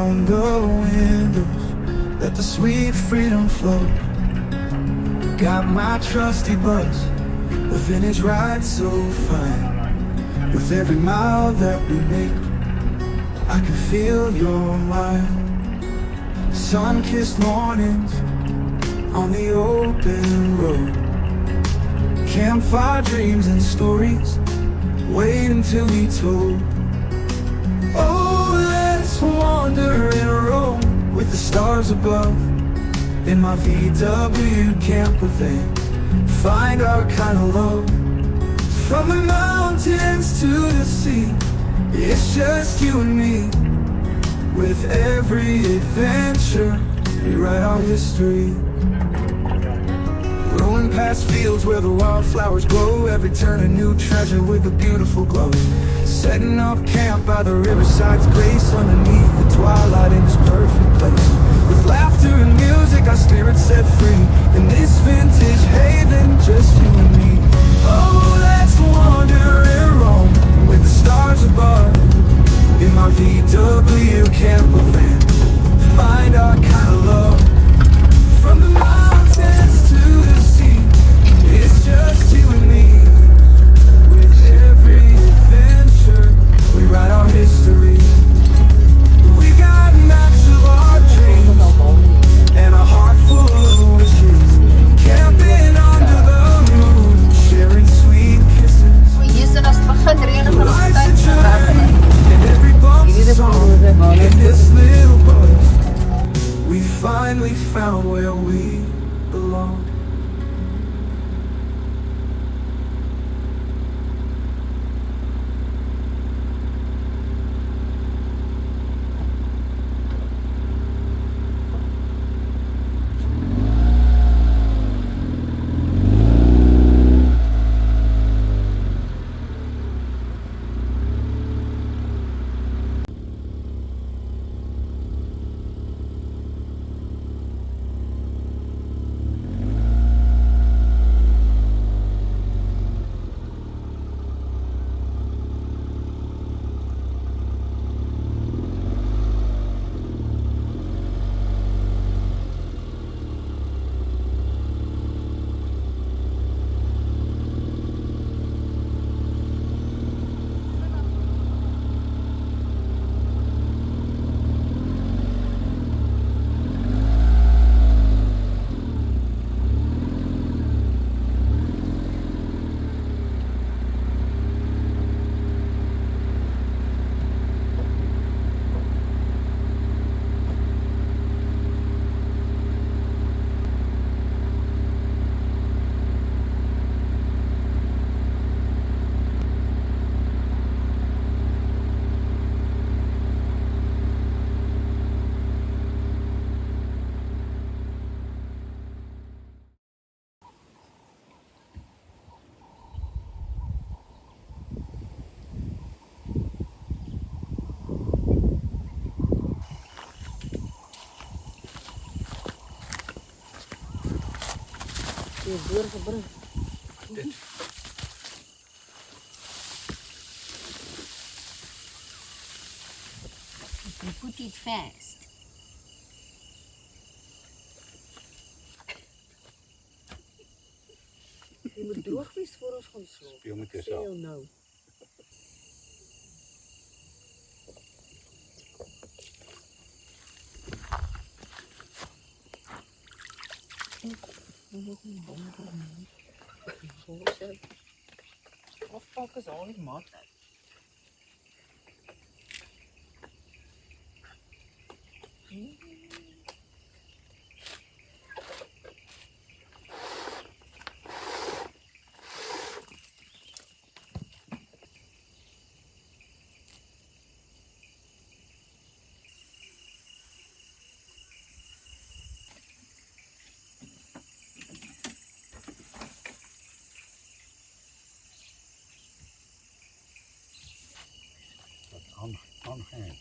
down the windows, let the sweet freedom flow. Got my trusty buzz, the vintage ride so fine. With every mile that we make, I can feel your mind. Sun-kissed mornings on the open road, campfire dreams and stories wait until we told. Oh, let's wander and roam with the stars above. In my VW camper van, find our kind of love. From the mountains to the sea, it's just you and me. With every adventure, we write our history. Rolling past fields where the wildflowers glow, every turn a new treasure with a beautiful glow. Setting up camp by the riverside's grace, underneath the twilight in this perfect place. With laughter and music, our spirits set free in this vintage haven, just you and me. Oh, let's wander and roam with the stars above. In my VW camper van, find our kind of love. From the mountains to the sea, it's just you and me. With every adventure, we write our history. We got maps of our dreams and a heart full of wishes. Camping under the moon, sharing sweet kisses. Life's a journey, and every bump's a song. In this little buzz, we finally found where we belong. Put it fast. Je moet droogvis voor ons gaan slapen. Speel met jezelf. Veel nou. Afpakken is al niet mat. Aangaan.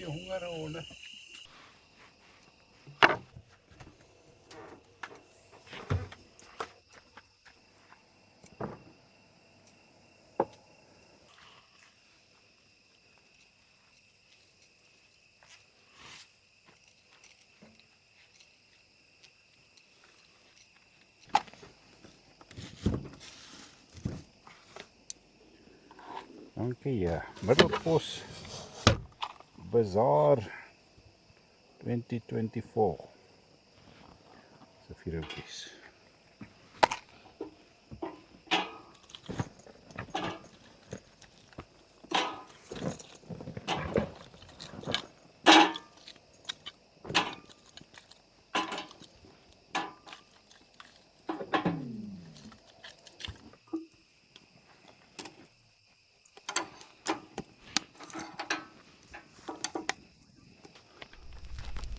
jy honger honde. Dankie, ja. Middelpos Bazaar 2024. So €4.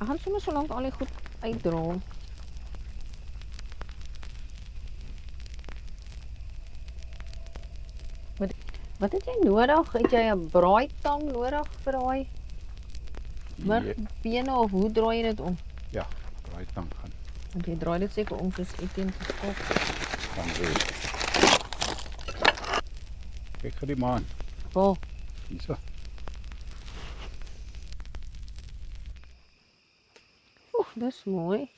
Ek gaan sommer so lank al die goed uitdra. Wat het jy nodig? Het jy 'n braaitang nodig vir daai bene of hoe draai jy dit om? Ja, draai tang gaan. Want jy draai dit seker om soos Etienne se kop. Gaan wees. Kyk vir die maan. Wel, Hierso. dis mooi.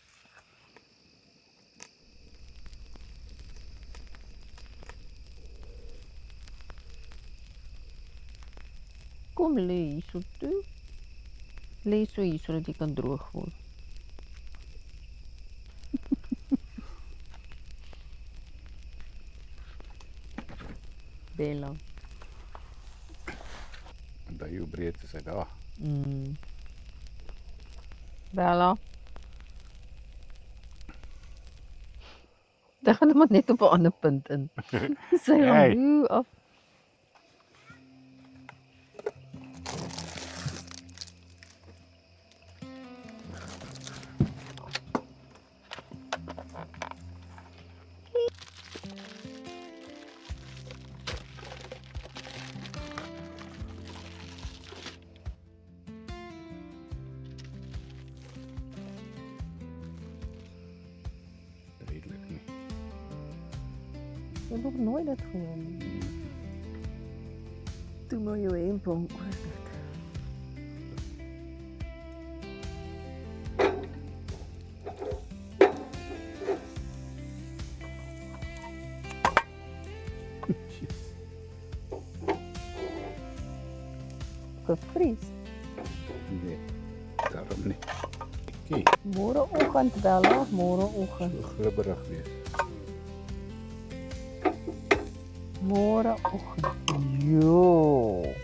Kom lê hierso toe. Lê so hier sodat jy kan droog word. Bella. Daai hoe breed is hy daar. Bella. Daar gaan iemand net op 'n ander punt in. Sy Hey. gaan hoe af. Redelik nie. Ek het nog nooit dit gehoor nie. Doe maar jou hemp om oor dit. Gevries. Nee, daarom nie. Kyk, Môreoggend Bella, môreoggend. so glibberig wees. Môreoggend. Jo.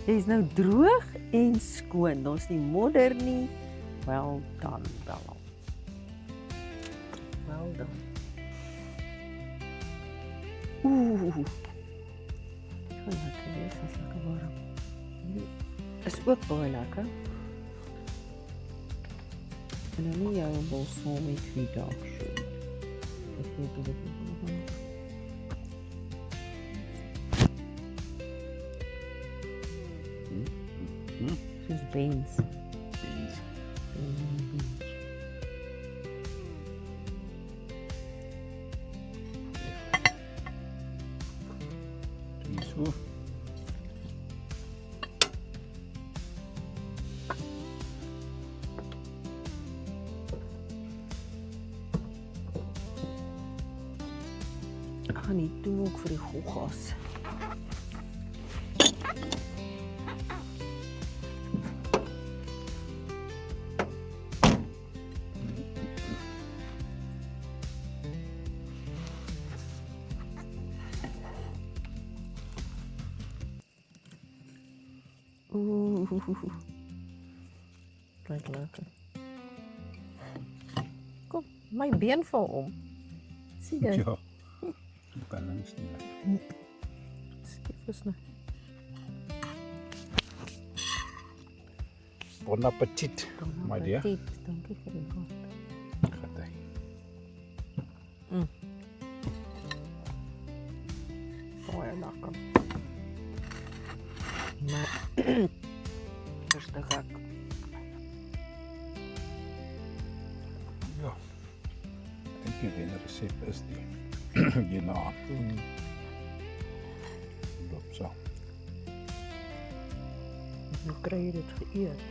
Hy is nou droog en skoon. Daar's nie modder nie. Well done, Bella. Well done. Oeh. Gaan lekker wees, is lekker warm. Hierdie is ook baie lekker. En dan nie jou balsamic dark shade. Ek weet hoe dit is. Soos beans. Beans. Beans. Drie Oeh. Ek gaan nie doen ook vir die goggas. Kijk lekker. Kom, mijn been val om. Zie je? Ja. Bukan langs nie. Skief eens naar. Bon appetit, my dear. Dank je voor de bord. Gaat hy. Baie lekker. Maar eers te gek. Ja. Ek dink die wen resep is die hierna. Loop so. Hoe kry je dit geëet?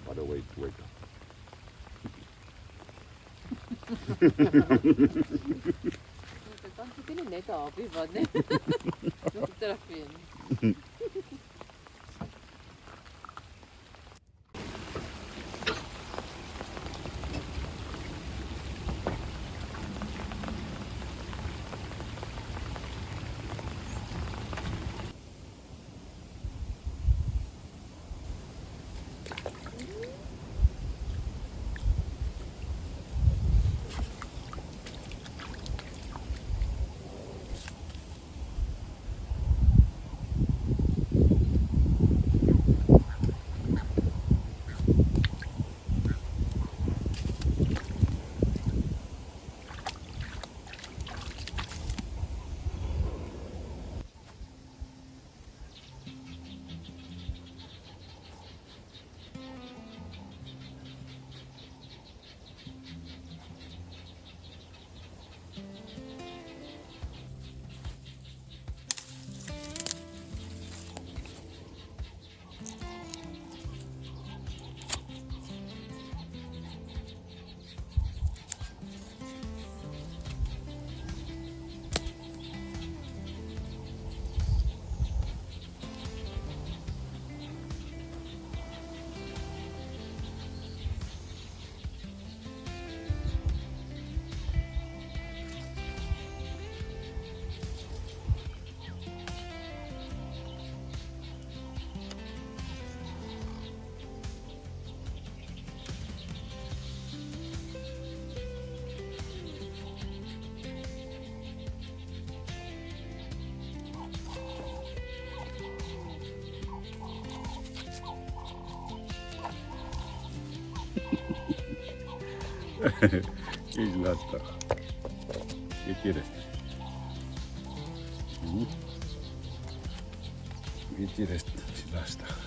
What a way to wake up. Dan sit jy net 'n happie wat net nog terugveen. Is lastig. Weet jy dit? Weet jy dit? Is lastig.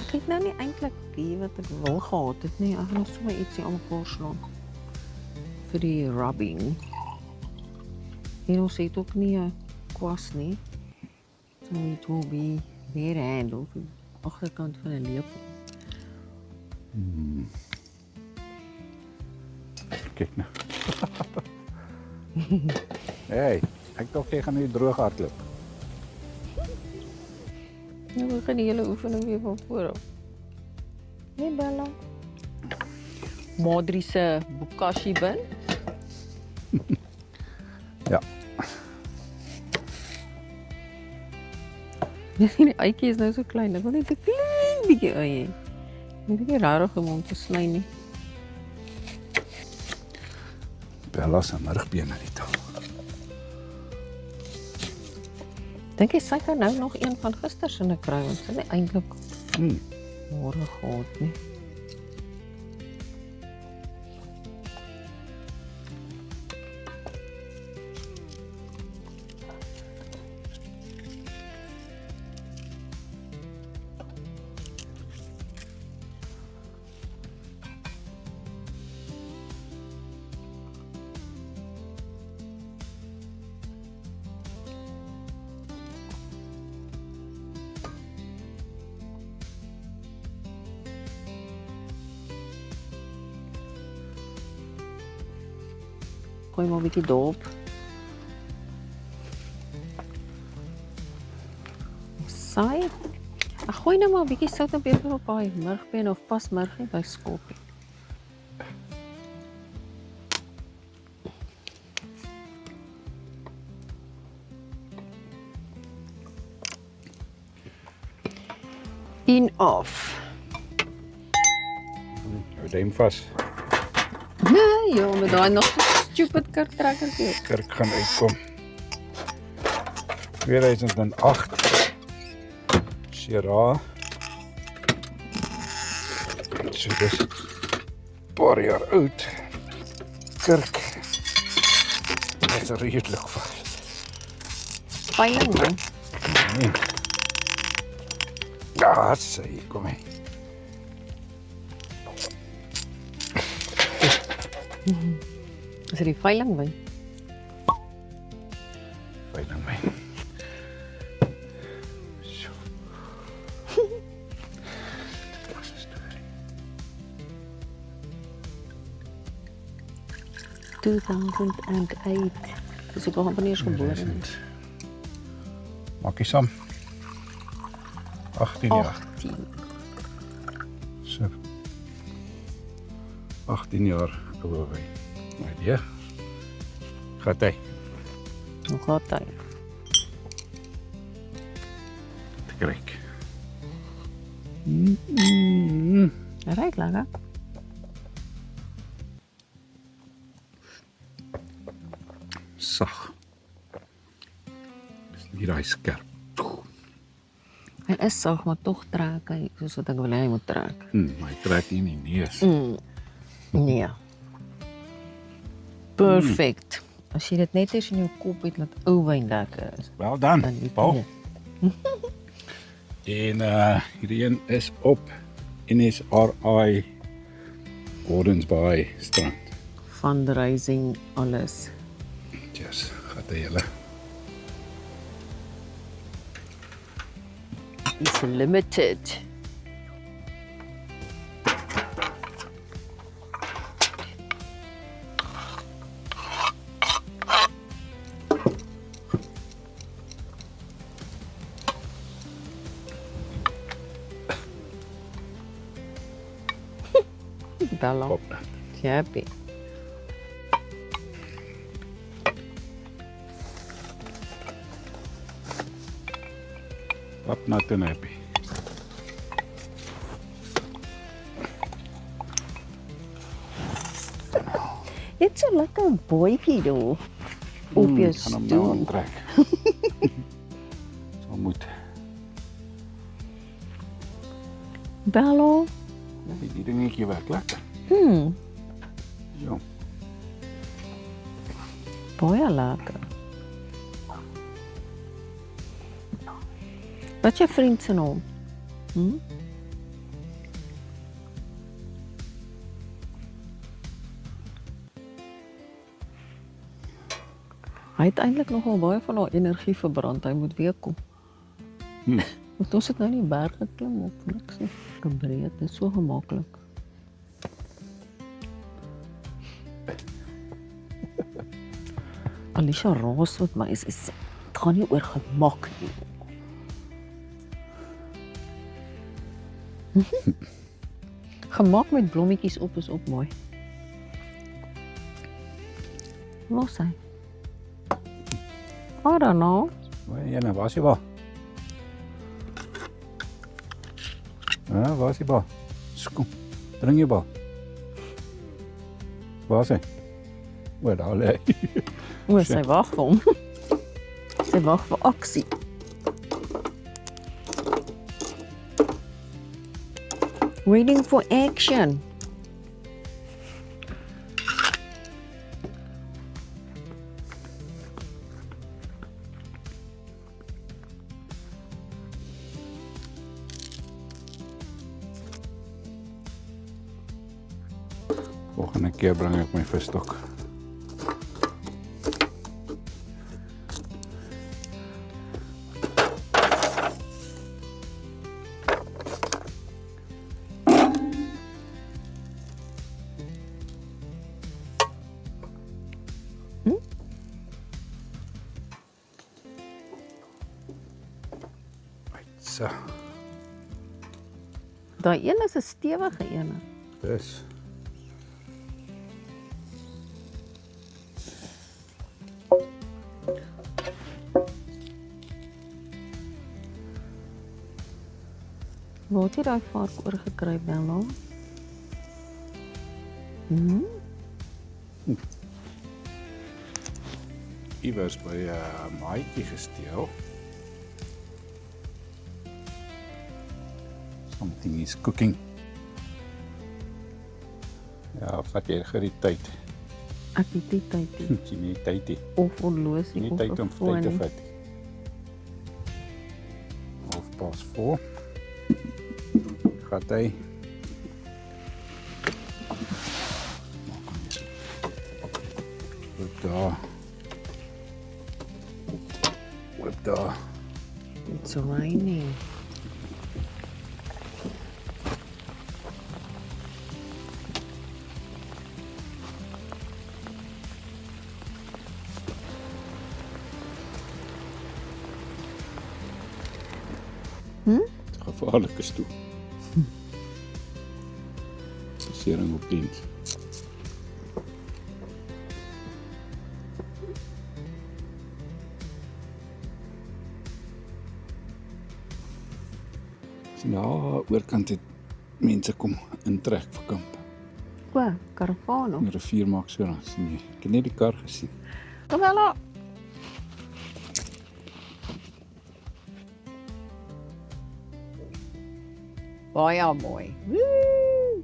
Ek het nou nie eintlik die wat ek wil gehad het nie. Ek gaan nog sommer ietsie aan mekaar slaan vir die rubbing. En ons het ook nie 'n kwas nie. So it will be bare handled. Agterkant van 'n lepel. Kyk nou. Hey, ek dink jy gaan nie droog hardloop. Nou begin die hele oefening weer van voor af. Nee, Bella. Madri se bokashi bin. Ja, Die eitjie is nou so klein. Ek wil net 'n klein bietjie ei hê. Weet ek nie rarig om te sny nie. Bella se murgbeen uit die taal. Dink jy sy kan nou nog een van gister se kry want sy het nie eintlik môre gehad nie. Gooi maar 'n bietjie dop. Saai. Ag gooi nou maar 'n bietjie sout en peper op daai murgbeen of pas murgie by skoppie. In off. Hou hem vas. Nee, joh, met daai nog so stupid kartrekkertjie. Kerk gaan uitkom. 2008. Sierra. So dis 'n paar jaar oud. Kerk. Dit is redelik vas. Veiling man. Nee. Ja, sê, kom hier. Is dit die veiling wyn? Veiling my. So. Wat is die storie? 2008. Dis ek nog nie eens gebore nie. Maak jy saam. 18 jaar. 18. So. 18 jaar ouer wyn. Maar ja. Gaat hy. Nog gaat hy. Te kyk. Hy ruik lekker. Sag. Dis nie daai skerp. Hy is sag, maar tog trek hy soos wat ek wil hê hy moet trek. Maar hy trek nie in die neus. Nee. Perfect. As jy dit net eens in jou kop het dat ou wyn lekker is. Wel dan, Dan weet Paul. jy. En hierdie een is op NSRI Gordons Bay strand. Fundraising alles. Yes, gaat hy julle. It's limited. Bella. Op. Happy. Pap nat en happy. Jy het so lekker bootjie daar op jou Gaan hom nou stoel. aantrek. So moet. Bella. Die dingetjie werk lekker. Ja. Baie lekker. Wat is jou vriend se naam? Hy het eintlik nogal baie van haar energie verbrand. Hy moet weer kom. Want ons het nou nie berge klim op niks nie. Gebreed, dit is so gemaklik. Alicia raas met my is dit gaan nie oor gemak nie. Gemaak met blommetjies op is ook mooi. Los hy. I don't know. Jana, waar is die bal? Ja, waar is die bal? Kom, bring je bal. Waar is hy? O, daar lê hy. O, sy wag vir hom. Sy wag vir aksie. Waiting for action. Volgende keer bring ek my visstok. So, Daai een is 'n stewige een. dis. Waar het jy daai vark oorgekry, Bella? Iewers by 'n maatjie gesteel. Something is cooking. Ja, vat jy gou die tyd. Ek het nie tyd nie. Jy nie tyd nie. Of onlosie Nie of tyd om 'n tyd foon te nie. vat. 4:30. Gaat hy. Loop daar. Loop daar. It's raining. Gevaarlik is toe. Sering op diens. Sien daar oorkant het mense kom intrek vir kamp. O, Caravano. Die rivier maak so dan sien jy. Ek het net die kar gesien. Kom Bella. Baie mooi. Woo!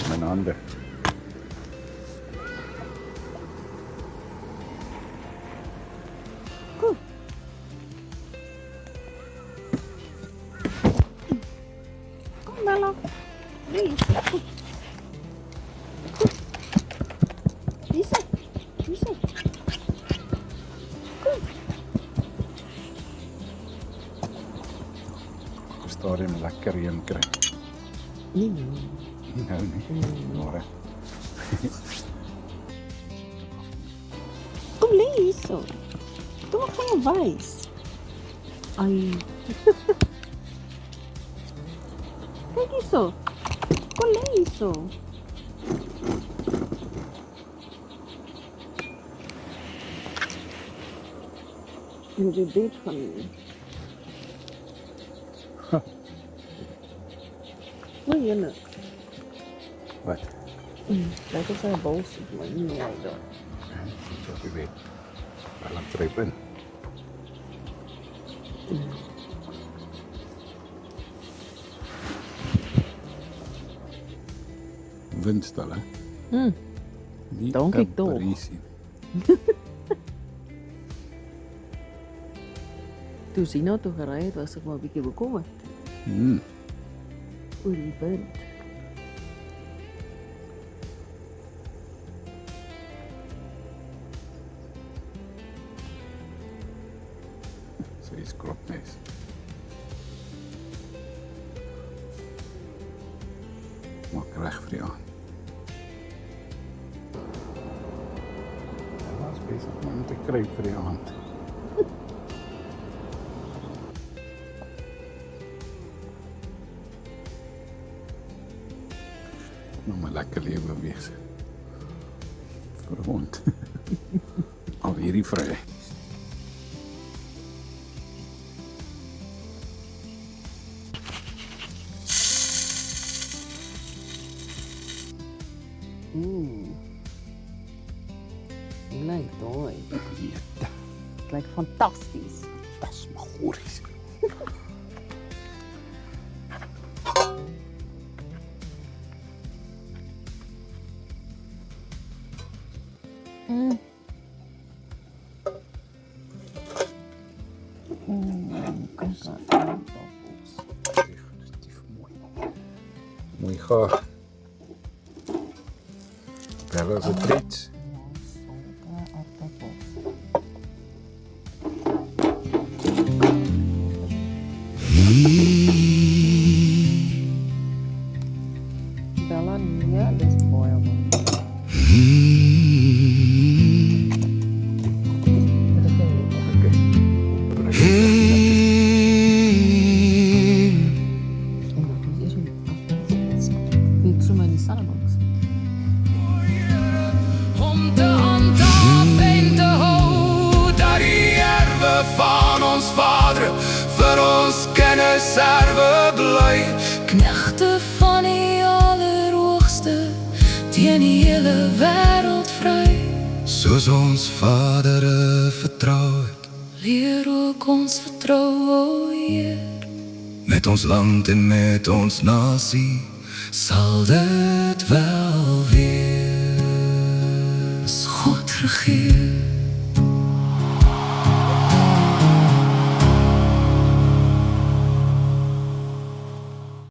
Mijn handen. Kom Bella. Please. Goed. Lisa. Lisa. Ik sta er een lekker in krijg. Nee. Nou nee. Maar Kom lê hierso. Kom ek gaan jou wys. Ai. Kyk hierso. Kom lê hierso. In die bed van my. Hoe jene? wat? Dit is 'n bos op my nie daar. Zo je weet. Wel een trip in. Windstal, hè? Niet Dankie een toch. Pariesie. Toe Zina toe gery het, was ek maar 'n bietjie bekommerd oor die wind. So hier's kropmes. Maak reg vir die aand. Hulle is besig om te kruip vir die aand. Nou maar lekker lewe wees. Vir 'n hond. Al hierdie vry. Lyk daai. Jette, Lyk fantasties. dis magories. Mooi gaan. Bella se treats. Bella, nee, dis baie mooi. Dit so my in die sandbox. Om te handhaaf en te hou dat die erwe van ons vader vir ons kennis erwe bly. Knegte van die Allerhoogste teen die hele wêreld vry. Soos ons vader vertrou het, leer ook ons vertrou, o Heer. Met ons land en met ons nasie sal dit wel wees. God regeer.